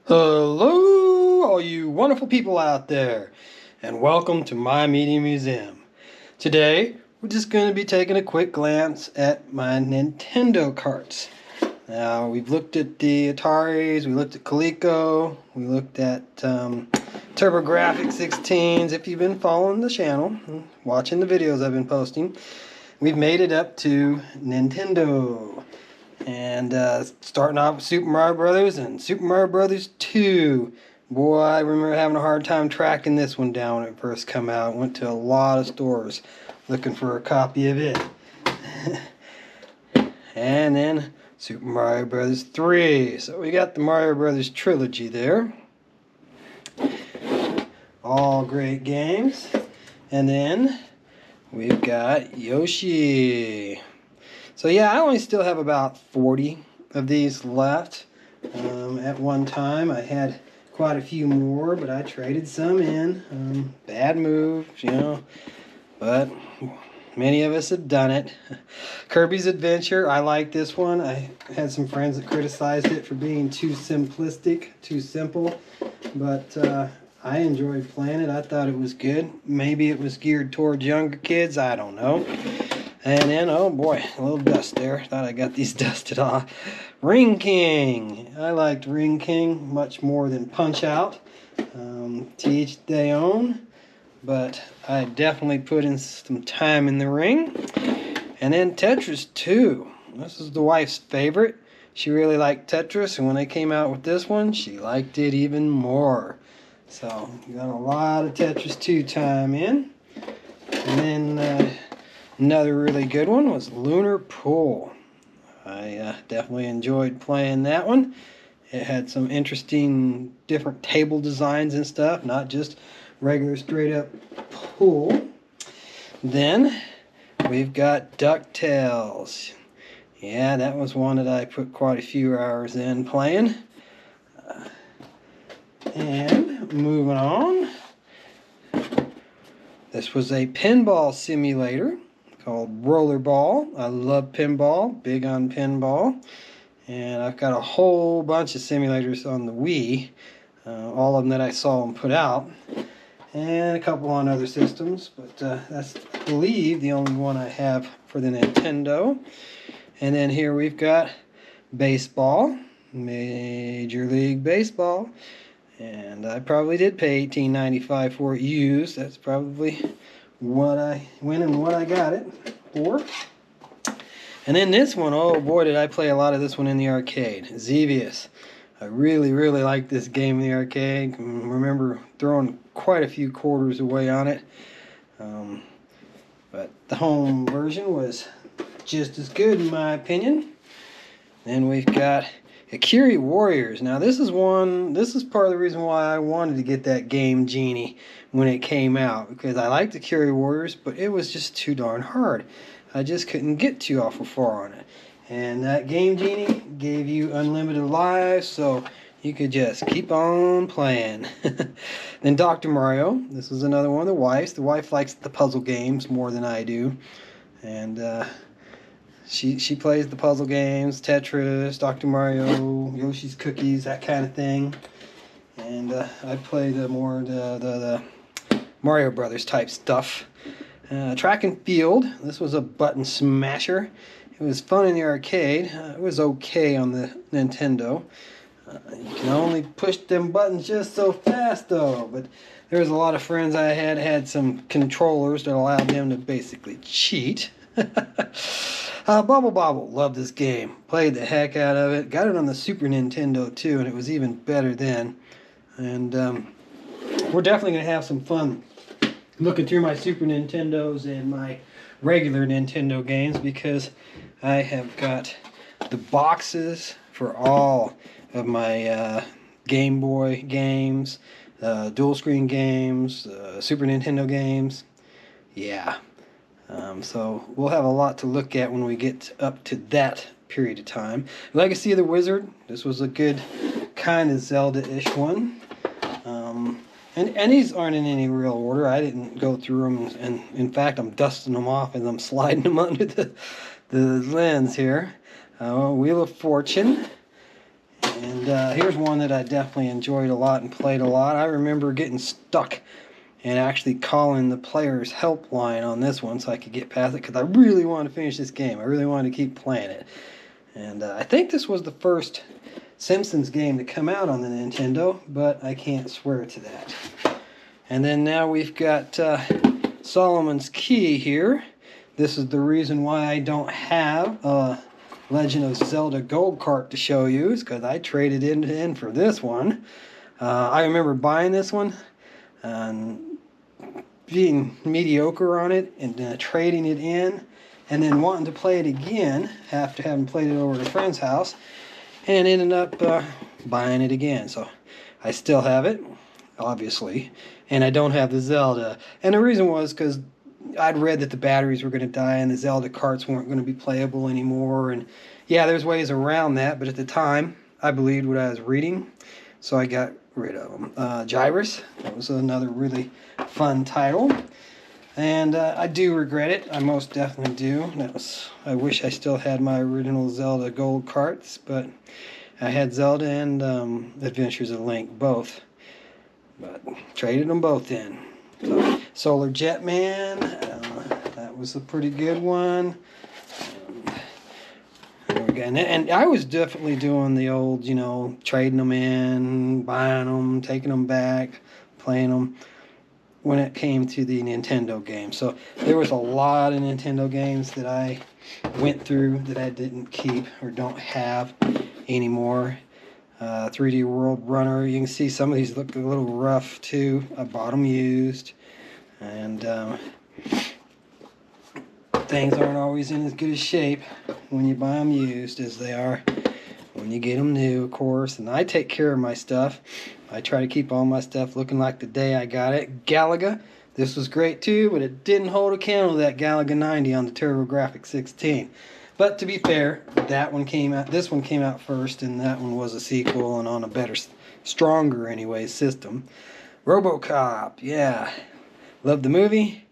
Hello, all you wonderful people out there, and welcome to my media museum. Today, we're just going to be taking a quick glance at my Nintendo carts. Now, we've looked at the Ataris, we looked at Coleco, we looked at TurboGrafx 16s. If you've been following the channel, watching the videos I've been posting, we've made it up to Nintendo. And starting off with Super Mario Brothers and Super Mario Brothers 2. Boy, I remember having a hard time tracking this one down when it first came out. Went to a lot of stores looking for a copy of it. And then Super Mario Brothers 3. So we got the Mario Brothers trilogy there. All great games. And then we've got Yoshi. So yeah, I only still have about 40 of these left. At one time, I had quite a few more, but I traded some in. Bad move, you know, but many of us have done it. Kirby's Adventure, I like this one. I had some friends that criticized it for being too simplistic, too simple, but I enjoyed playing it. I thought it was good. Maybe it was geared towards younger kids, I don't know. And then, oh boy, a little dust there. Thought I got these dusted off. Ring King. I liked Ring King much more than Punch Out. To each their own. But I definitely put in some time in the ring. And then Tetris 2. This is the wife's favorite. She really liked Tetris, and when they came out with this one, she liked it even more. So, got a lot of Tetris 2 time in. And then another really good one was Lunar Pool. I definitely enjoyed playing that one. It had some interesting different table designs and stuff, not just regular straight up pool. Then we've got DuckTales. Yeah, that was one that I put quite a few hours in playing. And moving on, this was a pinball simulator called Rollerball. I love pinball, big on pinball. And I've got a whole bunch of simulators on the Wii, all of them that I saw them put out, and a couple on other systems, but that's, I believe, the only one I have for the Nintendo. And then here we've got baseball, Major League Baseball, and I probably did pay $18.95 for it used. That's probably what I went and what I got it for. And then this one, oh boy, did I play a lot of this one in the arcade. Xevious. I really liked this game in the arcade. I remember throwing quite a few quarters away on it. But the home version was just as good in my opinion. Then we've got Akiri Warriors. Now this is part of the reason why I wanted to get that Game Genie when it came out, because I liked Akiri Warriors, but it was just too darn hard. I just couldn't get too awful far on it. And that Game Genie gave you unlimited lives, so you could just keep on playing. Then Dr. Mario. This is another one of the wife's. The wife likes the puzzle games more than I do. And she plays the puzzle games, Tetris, Dr. Mario, Yoshi's Cookies, that kind of thing. And I play the Mario Brothers type stuff. Track and Field. This was a button smasher. It was fun in the arcade. It was okay on the Nintendo. You can only push them buttons just so fast though. But there was a lot of friends I had some controllers that allowed them to basically cheat. Bubble Bobble, loved this game. Played the heck out of it. Got it on the Super Nintendo too, and it was even better then. And we're definitely going to have some fun looking through my Super Nintendos and my regular Nintendo games, because I have got the boxes for all of my Game Boy games, dual screen games, Super Nintendo games. Yeah. So we'll have a lot to look at when we get up to that period of time. Legacy of the Wizard. This was a good kind of Zelda-ish one. And these aren't in any real order. I didn't go through them, and in fact I'm dusting them off and I'm sliding them under the lens here. Wheel of Fortune. And here's one that I definitely enjoyed a lot and played a lot. I remember getting stuck and actually calling the player's helpline on this one so I could get past it because I really wanted to finish this game. I really wanted to keep playing it. And I think this was the first Simpsons game to come out on the Nintendo, but I can't swear to that. And then now we've got Solomon's Key here. This is the reason why I don't have Legend of Zelda Gold Cart to show you, is because I traded it in for this one. I remember buying this one and being mediocre on it and trading it in and then wanting to play it again after having played it over at a friend's house and ended up buying it again. So I still have it, obviously, and I don't have the Zelda. And the reason was because I'd read that the batteries were going to die and the Zelda carts weren't going to be playable anymore. And yeah, there's ways around that, but at the time I believed what I was reading, so I got rid of them. Gyrus, that was another really fun title, and I do regret it. I most definitely do. I wish I still had my original Zelda Gold carts, but I had Zelda and Adventures of Link both, but traded them both in. So, Solar Jetman, that was a pretty good one. And I was definitely doing the old, you know, trading them in, buying them, taking them back, playing them when it came to the Nintendo games. So there was a lot of Nintendo games that I went through that I didn't keep or don't have anymore. 3D World Runner, you can see some of these look a little rough too. I bought them used. And things aren't always in as good a shape when you buy them used as they are when you get them new, of course. And I take care of my stuff. I try to keep all my stuff looking like the day I got it. Galaga, this was great too, but it didn't hold a candle to that Galaga 90 on the TurboGrafx 16. But to be fair, that one came out. This one came out first, and that one was a sequel and on a better, stronger anyway system. RoboCop, yeah, love the movie.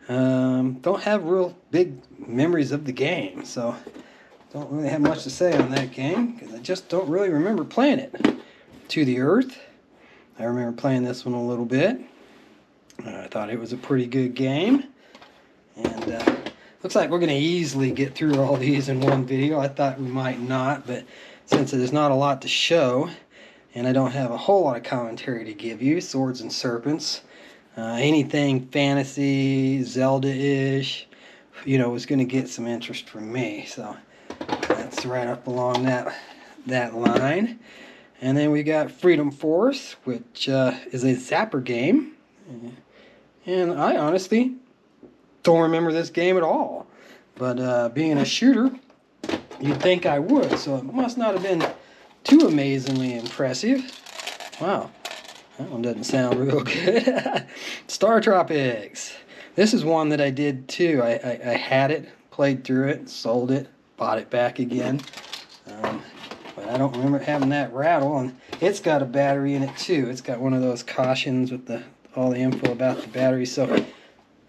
Don't have real big memories of the game, so don't really have much to say on that game because I just don't really remember playing it. To the Earth, I remember playing this one a little bit. I thought it was a pretty good game, and looks like we're going to easily get through all these in one video. I thought we might not, but since there's not a lot to show and I don't have a whole lot of commentary to give you, Swords and Serpents, anything fantasy, Zelda-ish, you know, is going to get some interest from me. So that's right up along that line. And then we got Freedom Force, which is a Zapper game. And I honestly don't remember this game at all. But being a shooter, you'd think I would. So it must not have been too amazingly impressive. Wow. That one doesn't sound real good. Star Tropics. This is one that I did too. I had it, played through it, sold it, bought it back again. But I don't remember having that rattle. And it's got a battery in it too. It's got one of those cautions with all the info about the battery. So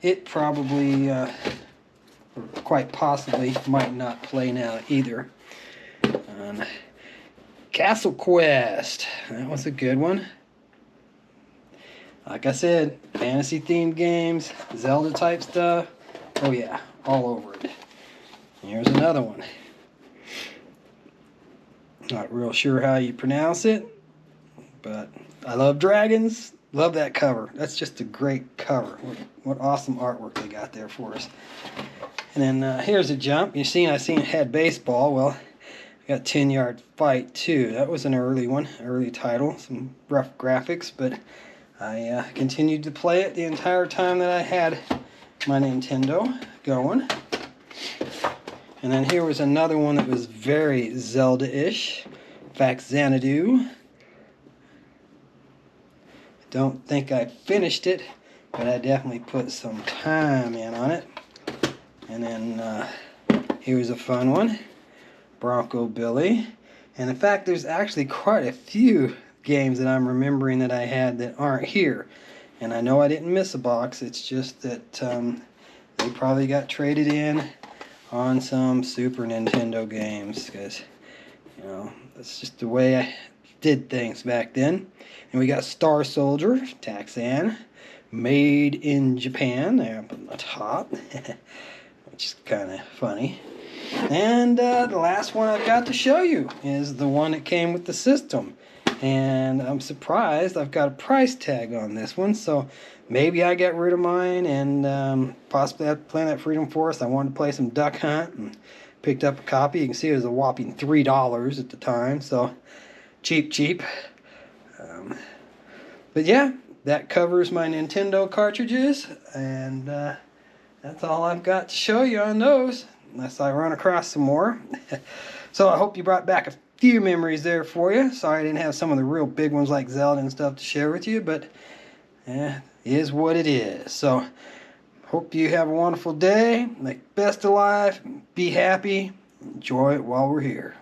it probably, or quite possibly, might not play now either. Castle Quest. That was a good one. Like I said, fantasy-themed games, Zelda-type stuff. Oh yeah, all over it. Here's another one. Not real sure how you pronounce it, but I love dragons. Love that cover. That's just a great cover. What awesome artwork they got there for us. And then here's a jump. I seen it had baseball. Well, I got 10-Yard Fight too. That was an early one, early title. Some rough graphics, but I continued to play it the entire time that I had my Nintendo going. And then here was another one that was very Zelda-ish. In fact, Xanadu. Don't think I finished it, but I definitely put some time in on it. And then here's a fun one. Bronco Billy. And in fact, there's actually quite a few games that I'm remembering that I had that aren't here. And I know I didn't miss a box. It's just that they probably got traded in on some Super Nintendo games, because, you know, that's just the way did things back then. And we got Star Soldier, Taxan, made in Japan, there up on the top, which is kind of funny. And the last one I've got to show you is the one that came with the system. And I'm surprised I've got a price tag on this one, so maybe I get rid of mine and possibly have to play that Freedom Force. I wanted to play some Duck Hunt and picked up a copy. You can see it was a whopping $3 at the time, so cheap. But yeah, that covers my Nintendo cartridges, and that's all I've got to show you on those, unless I run across some more. So I hope you brought back a few memories there for you. Sorry I didn't have some of the real big ones like Zelda and stuff to share with you, but it is what it is. So hope you have a wonderful day. Make the best of life. Be happy. Enjoy it while we're here.